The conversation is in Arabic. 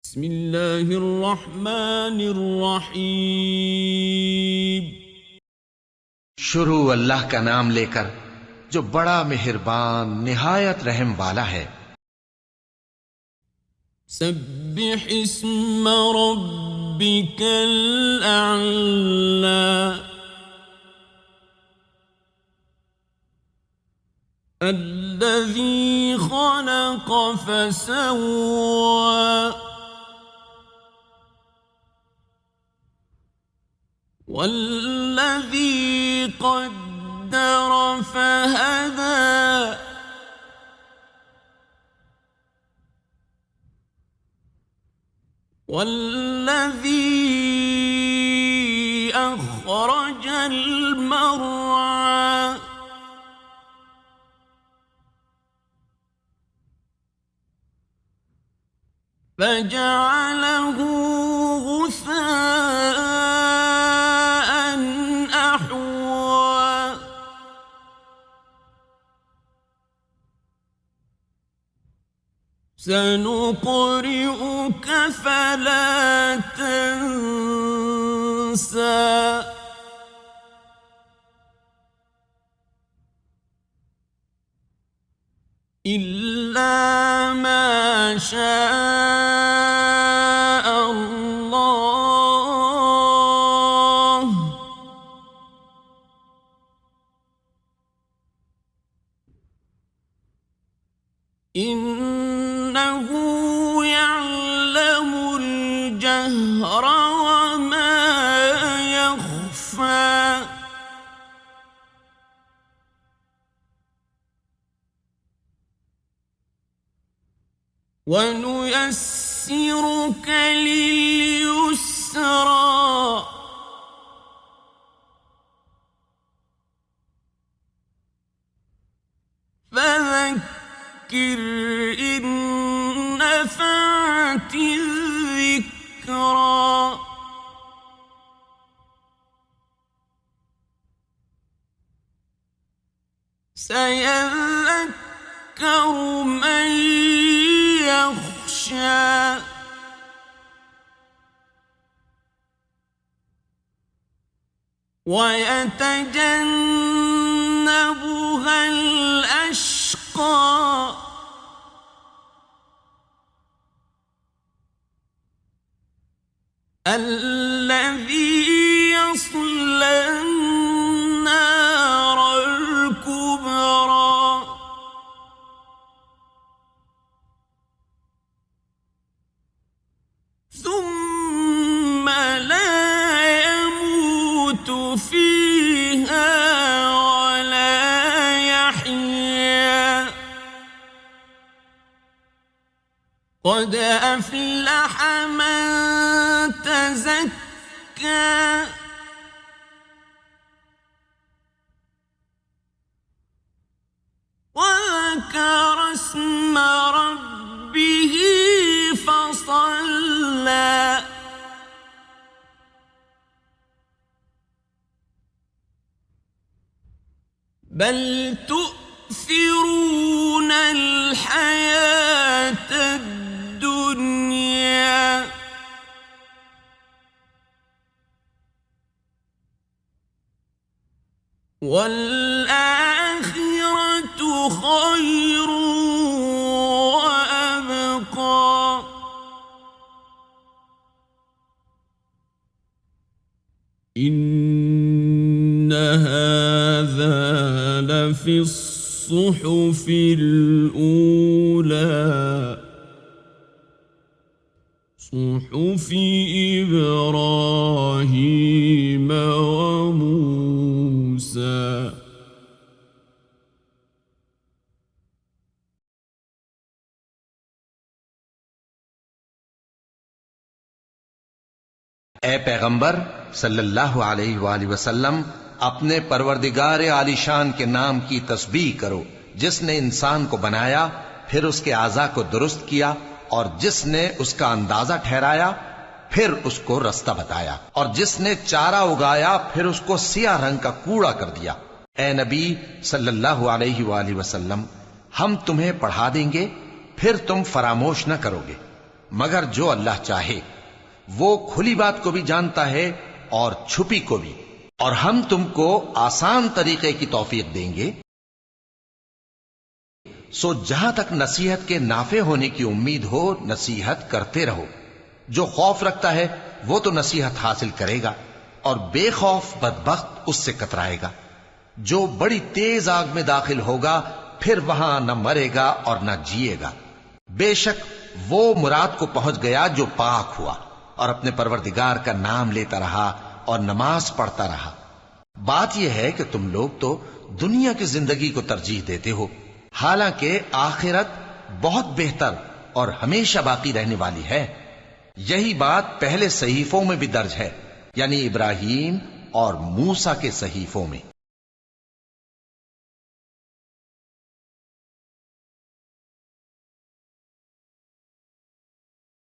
बिस्मिल्लाहिर्रहमानिर्रहीम। शुरू अल्लाह का नाम लेकर जो बड़ा मेहरबान निहायत रहम वाला है। सब्बिह इस्म रब्बिकल अअला अल्लज़ी खलक़ फसव्वा वल्लज़ी क़द्दर फहदा वल्लज़ी अख़रजल मर्आ فجعله غثاء أحوى سنقرئك فلا تنسى إلا ما شاء الله إنه يعلم الجهر وما يخفى ونيسرك لليسرى فذكر إن نفعت الذكرى سيذكر من يخشى ويتجنبها الأشقى الذي يصلى النار الكبرى ثم لا يموت فيها ولا يحيا قد أفلح من تزكى وذكر اسم ربه فصلى بل تؤثرون الحياة الدنيا والآخرة خير وأبقى إن هذا لفي الصحف الأولى صحف إبراهيم وموسى ए पैगंबर सल्लल्लाहु अलैहि वसल्लम, अपने परवरदिगार आलीशान के नाम की तस्बीह करो, जिसने इंसान को बनाया, फिर उसके आज़ा को दुरुस्त किया, और जिसने उसका अंदाजा ठहराया, फिर उसको रास्ता बताया, और जिसने चारा उगाया, फिर उसको सियाह रंग का कूड़ा कर दिया। ए नबी सल्लल्लाहु अलैहि वसल्लम, हम तुम्हें पढ़ा देंगे, फिर तुम फरामोश न करोगे, مگر جو اللہ چاہے، وہ کھلی بات کو بھی جانتا ہے اور چھپی کو بھی، اور ہم تم کو آسان طریقے کی توفیق دیں گے۔ سو جہاں تک نصیحت کے نافع ہونے کی امید ہو، نصیحت کرتے رہو۔ جو خوف رکھتا ہے وہ تو نصیحت حاصل کرے گا، اور بے خوف بدبخت اس سے کترائے گا۔ جو بڑی تیز آگ میں داخل ہوگا، پھر وہاں نہ مرے گا اور نہ جیے گا۔ بے شک وہ مراد کو پہنچ گیا جو پاک ہوا، اور اپنے پروردگار کا نام لیتا رہا اور نماز پڑھتا رہا۔ بات یہ ہے کہ تم لوگ تو دنیا کی زندگی کو ترجیح دیتے ہو، حالانکہ آخرت بہت بہتر اور ہمیشہ باقی رہنے والی ہے۔ یہی بات پہلے صحیفوں میں بھی درج ہے، یعنی ابراہیم اور موسیٰ کے صحیفوں میں۔